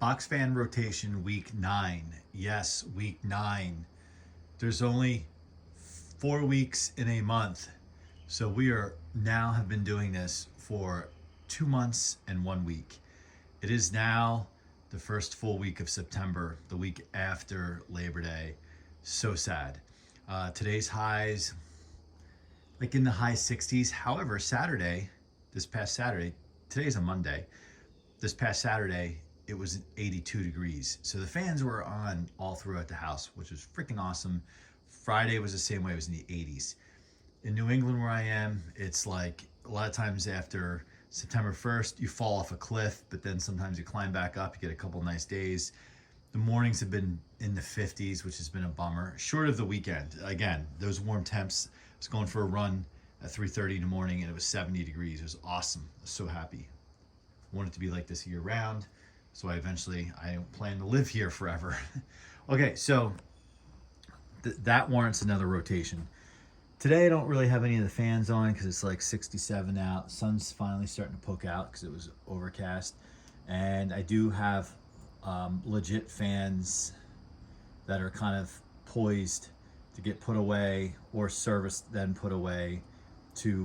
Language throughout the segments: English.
Box fan rotation week 9. Yes, week 9. There's only 4 weeks in a month. So we are now have been doing this for 2 months and 1 week. It is now the first full week of September, the week after Labor Day. So sad. Today's highs, like in the high 60s. However, this past Saturday, today's a Monday. This past Saturday, it was 82 degrees. So the fans were on all throughout the house, which was freaking awesome. Friday was the same way, it was in the 80s. In New England where I am, it's like a lot of times after September 1st, you fall off a cliff, but then sometimes you climb back up, you get a couple nice days. The mornings have been in the 50s, which has been a bummer. Short of the weekend, again, those warm temps. I was going for a run at 3:30 in the morning and it was 70 degrees. It was awesome. I was so happy. I want it to be like this year round. So I don't plan to live here forever. Okay, so that warrants another rotation. Today I don't really have any of the fans on because it's like 67 out. The sun's finally starting to poke out because it was overcast. And I do have legit fans that are kind of poised to get put away or serviced then put away to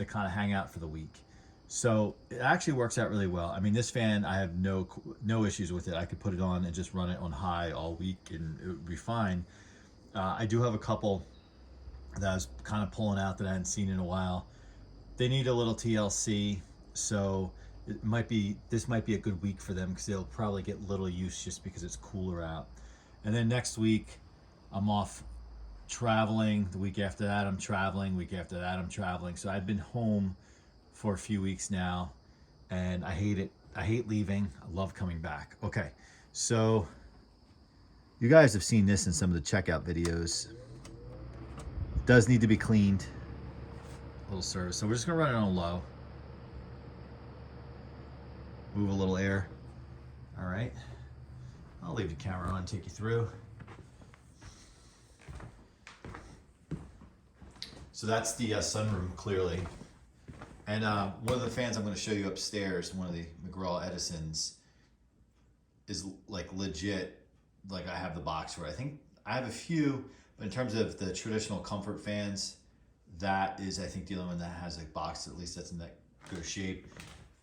kind of hang out for the week. So it actually works out really well. I mean, this fan, I have no issues with it. I could put it on and just run it on high all week and it would be fine. I do have a couple that I was kind of pulling out that I hadn't seen in a while. They need a little TLC, so this might be a good week for them because they'll probably get little use just because it's cooler out. And then next week, I'm off traveling. The week after that, I'm traveling. Week after that, I'm traveling. So I've been home for a few weeks now and I hate it. I hate leaving. I love coming back. Okay, so you guys have seen this in some of the checkout videos. It does need to be cleaned. A little service. So we're just gonna run it on low. Move a little air. All right. I'll leave the camera on and take you through. So that's the sunroom, clearly. And one of the fans I'm going to show you upstairs, one of the McGraw Edisons, is like legit, like I have the box for it. I think I have a few, but in terms of the traditional comfort fans, that is, I think, the only one that has a box, at least that's in that good shape.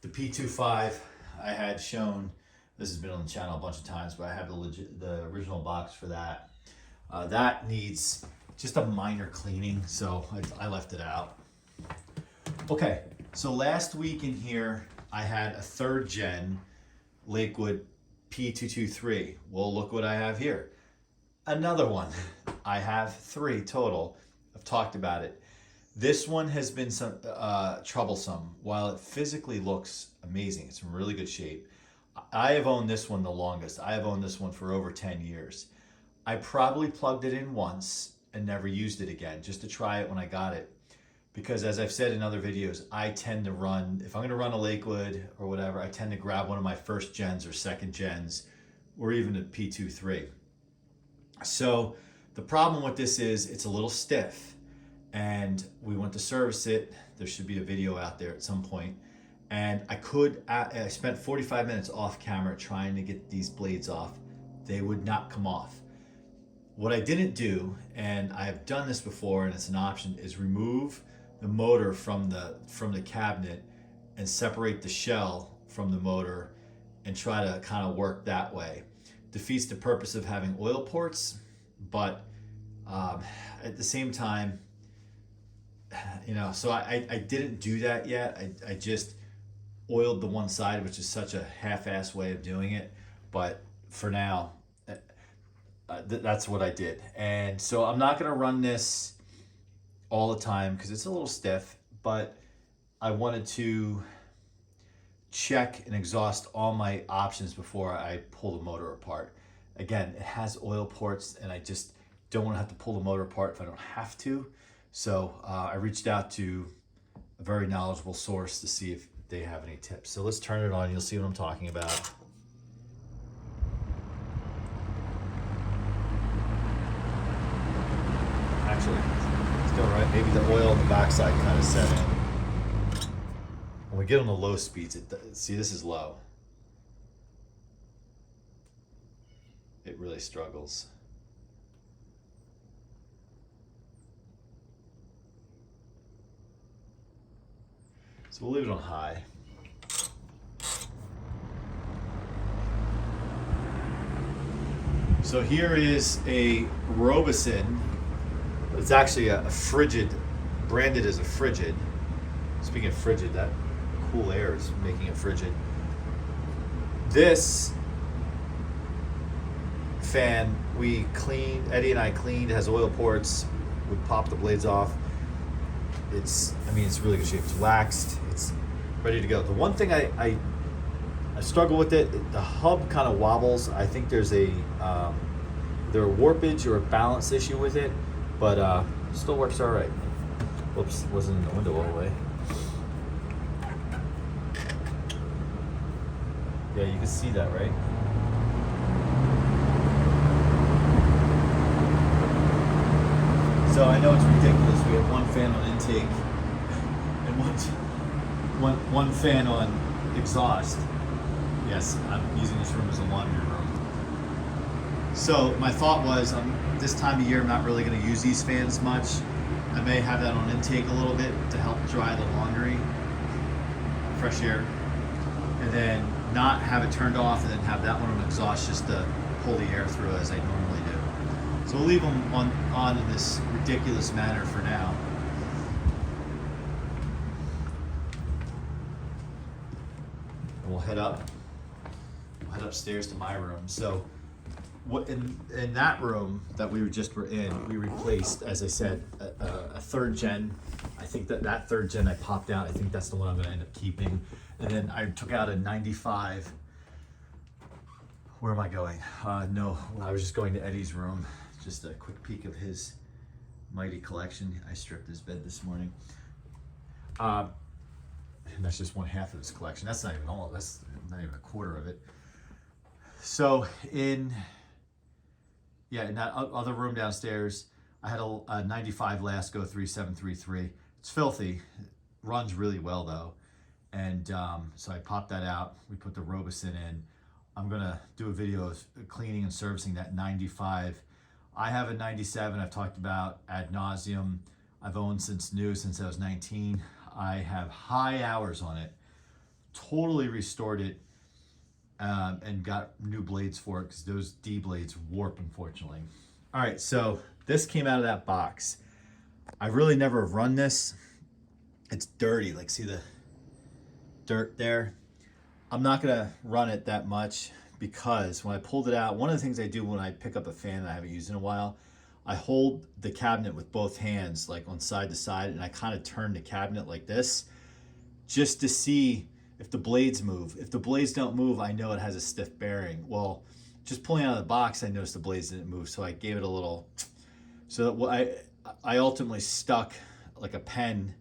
The P223, I had shown, this has been on the channel a bunch of times, but I have the original box for that. That needs just a minor cleaning, so I left it out. Okay, so last week in here, I had a 3rd gen Lakewood P223. Well, look what I have here. Another one. I have 3 total. I've talked about it. This one has been some troublesome. While it physically looks amazing, it's in really good shape. I have owned this one the longest. I have owned this one for over 10 years. I probably plugged it in once and never used it again, just to try it when I got it. Because as I've said in other videos, I tend to run, if I'm gonna run a Lakewood or whatever, I tend to grab one of my 1st gens or 2nd gens, or even a P23. So the problem with this is it's a little stiff, and we went to service it. There should be a video out there at some point. And I spent 45 minutes off camera trying to get these blades off. They would not come off. What I didn't do, and I've done this before and it's an option, is remove the motor from the cabinet and separate the shell from the motor and try to kind of work that way. Defeats the purpose of having oil ports, but at the same time, you know, so I didn't do that yet. I just oiled the one side, which is such a half-ass way of doing it, but for now, that's what I did. And so I'm not gonna run this all the time because it's a little stiff, but I wanted to check and exhaust all my options before I pull the motor apart. Again, it has oil ports and I just don't want to have to pull the motor apart if I don't have to. So I reached out to a very knowledgeable source to see if they have any tips. So let's turn it on, you'll see what I'm talking about. Actually, it's going right. Maybe the oil on the backside kind of set in. When we get on the low speeds, see, this is low. really struggles. So we'll leave it on high. So here is a Robeson. It's actually a Frigid, branded as a Frigid. Speaking of frigid, that cool air is making it frigid. This fan we cleaned, Eddie and I cleaned, it has oil ports. We popped the blades off. It's really good shape. It's waxed, it's ready to go. The one thing I struggle with it, the hub kind of wobbles. I think there's either a warpage or a balance issue with it, but still works all right. Whoops, wasn't in the window all the way. Yeah, you can see that, right? So I know it's ridiculous. We have one fan on intake and one fan on exhaust. Yes, I'm using this room as a laundry room. So my thought was, this time of year, I'm not really going to use these fans much. I may have that on intake a little bit to help dry the laundry, fresh air, and then not have it turned off, and then have that one on exhaust just to pull the air through as I normally do. So we'll leave them on in this ridiculous manner for now. And we'll head upstairs to my room. So what in that room that we just were in, we replaced, as I said, a third gen. I think that third gen I popped out. I think that's the one I'm going to end up keeping. And then I took out a 95. Where am I going? No, I was just going to Eddie's room. Just a quick peek of his mighty collection. I stripped his bed this morning. And that's just one half of his collection. That's not even all. That's not even a quarter of it. So in that other room downstairs, I had a 95 Lasko 3733. It's filthy. It runs really well though. And so I popped that out. We put the Robeson in. I'm gonna do a video of cleaning and servicing that 95. I have a 97 I've talked about ad nauseum. I've owned since I was 19. I have high hours on it. Totally restored it and got new blades for it because those D blades warp, unfortunately. All right, so this came out of that box. I really never have run this. It's dirty, like see the dirt there? I'm not gonna run it that much because when I pulled it out, one of the things I do when I pick up a fan that I haven't used in a while, I hold the cabinet with both hands, like on side to side, and I kind of turn the cabinet like this just to see if the blades move. If the blades don't move, I know it has a stiff bearing. Well, just pulling out of the box, I noticed the blades didn't move, so I gave it a little. So I ultimately stuck like a pen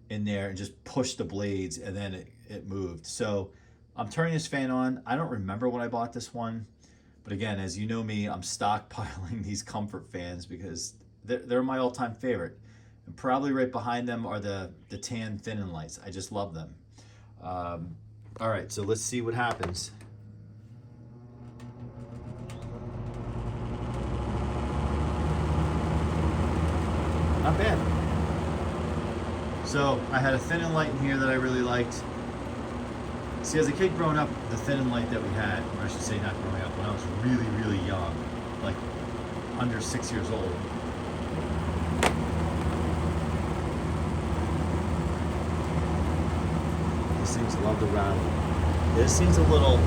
in there and just pushed the blades, and then it moved. So I'm turning this fan on. I don't remember when I bought this one, but again, as you know me, I'm stockpiling these comfort fans because they're my all-time favorite. And probably right behind them are the tan thin-in lights. I just love them. All right, so let's see what happens. Not bad. So I had a thin-in light in here that I really liked. See, as a kid growing up, the thin-in light that we had, or I should say not growing up, when I was really, really young, like under 6 years old. These things love to rattle. This thing's a little,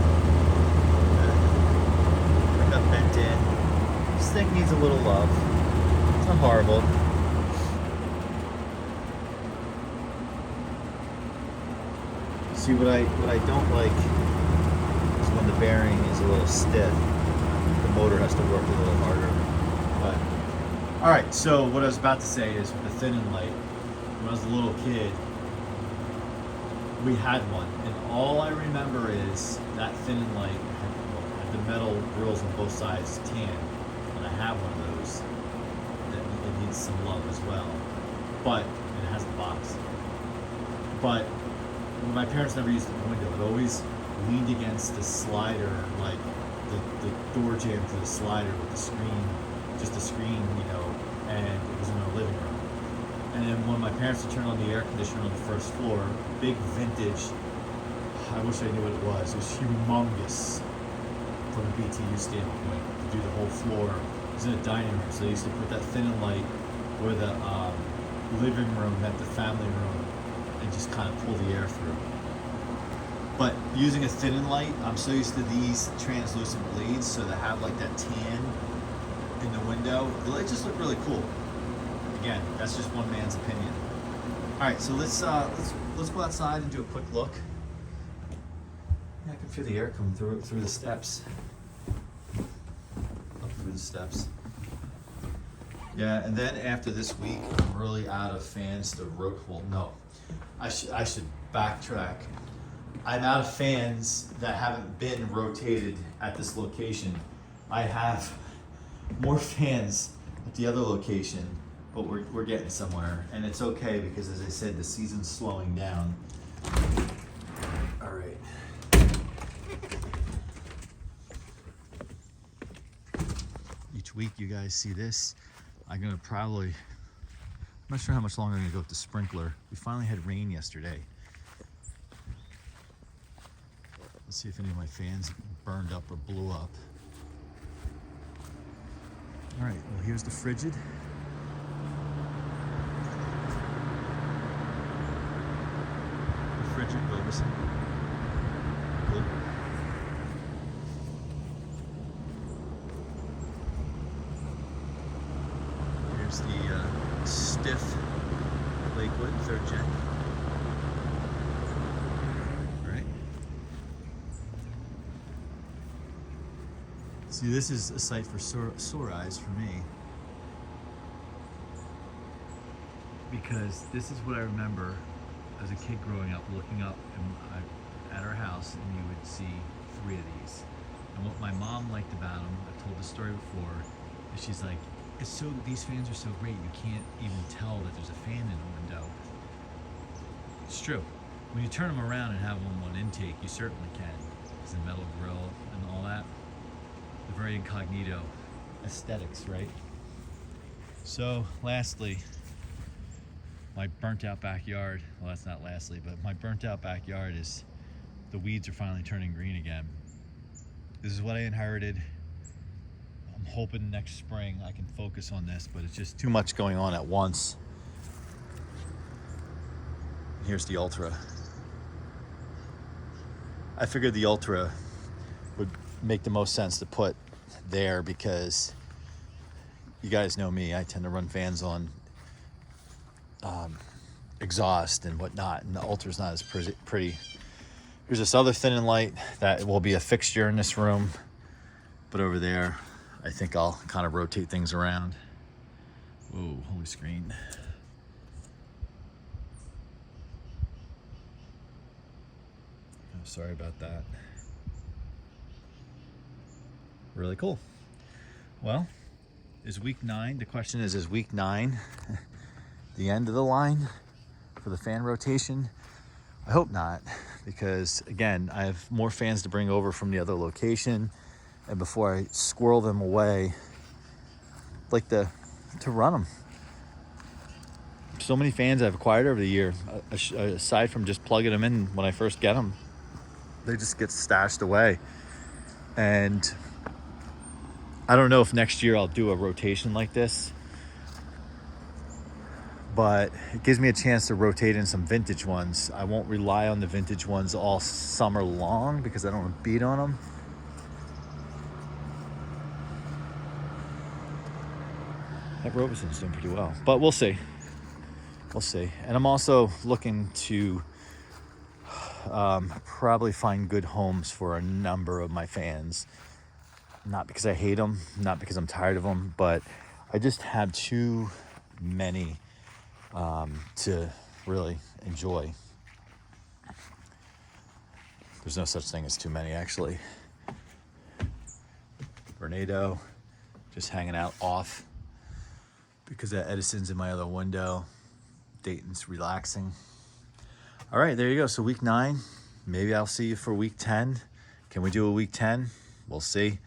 got bent in. This thing needs a little love. It's not horrible. See, what I don't like is when the bearing is a little stiff. The motor has to work a little harder. But all right, so what I was about to say is with the thin-in light, when I was a little kid, we had one, and all I remember is that thin-in light had the metal grills on both sides tan, and I have one of those that it needs some love as well, but it has a box. But my parents never used the window. It always leaned against the slider, like the door jamb to the slider with the screen, just the screen, you know, and it was in our living room. And then when my parents would turn on the air conditioner on the first floor, big vintage, I wish I knew what it was. It was humongous from a BTU standpoint to do the whole floor. It was in a dining room, so they used to put that thin and light where the living room met the family room and just kind of pull the air through. But using a thin and light, I'm so used to these translucent blades, so they have like that tan in the window. They just look really cool. Again, that's just one man's opinion. All right, so let's go outside and do a quick look. Yeah, I can feel the air coming through the steps. Up through the steps. Yeah, and then after this week, I'm really out of fans to rotate. Well, no, I should backtrack. I'm out of fans that haven't been rotated at this location. I have more fans at the other location, but we're getting somewhere, and it's okay because, as I said, the season's slowing down. All right. Each week you guys see this. I'm gonna I'm not sure how much longer I'm gonna go with the sprinkler. We finally had rain yesterday. Let's see if any of my fans burned up or blew up. All right, well, here's the Frigid. Frigid Robeson. Blue. Here's the stiff Lakewood 3rd Gen. See, this is a sight for sore eyes for me, because this is what I remember as a kid growing up, looking up at our house, and you would see 3 of these. And what my mom liked about them, I've told this story before, is she's like, these fans are so great, you can't even tell that there's a fan in the window. It's true. When you turn them around and have them on intake, you certainly can. It's a metal grill and all that. The very incognito aesthetics, right? So lastly, my burnt out backyard, well, that's not lastly, but my burnt out backyard is, the weeds are finally turning green again. This is what I inherited. I'm hoping next spring I can focus on this, but it's just too much going on at once. Here's the Ultra. I figured the Ultra would make the most sense to put there because you guys know me, I tend to run fans on exhaust and whatnot, and the Ultra's not as pretty. Here's this other thin and light that will be a fixture in this room, but over there I think I'll kind of rotate things around. Whoa, holy screen. Oh, sorry about that. Really cool. Well, is week 9, the question is week 9 the end of the line for the fan rotation? I hope not, because again, I have more fans to bring over from the other location, and before I squirrel them away, I'd like to run them. So many fans I've acquired over the year, aside from just plugging them in when I first get them, they just get stashed away. And I don't know if next year I'll do a rotation like this, but it gives me a chance to rotate in some vintage ones. I won't rely on the vintage ones all summer long because I don't want to beat on them. That Robeson's doing pretty well, but we'll see. We'll see. And I'm also looking to probably find good homes for a number of my fans. Not because I hate them, not because I'm tired of them, but I just have too many to really enjoy. There's no such thing as too many, actually. Tornado, just hanging out off because that Edison's in my other window. Dayton's relaxing. All right, there you go. So week 9, maybe I'll see you for week 10. Can we do a week 10? We'll see.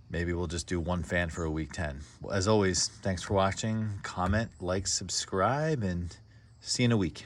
Maybe we'll just do one fan for a week 10. As always, thanks for watching. Comment, like, subscribe, and see you in a week.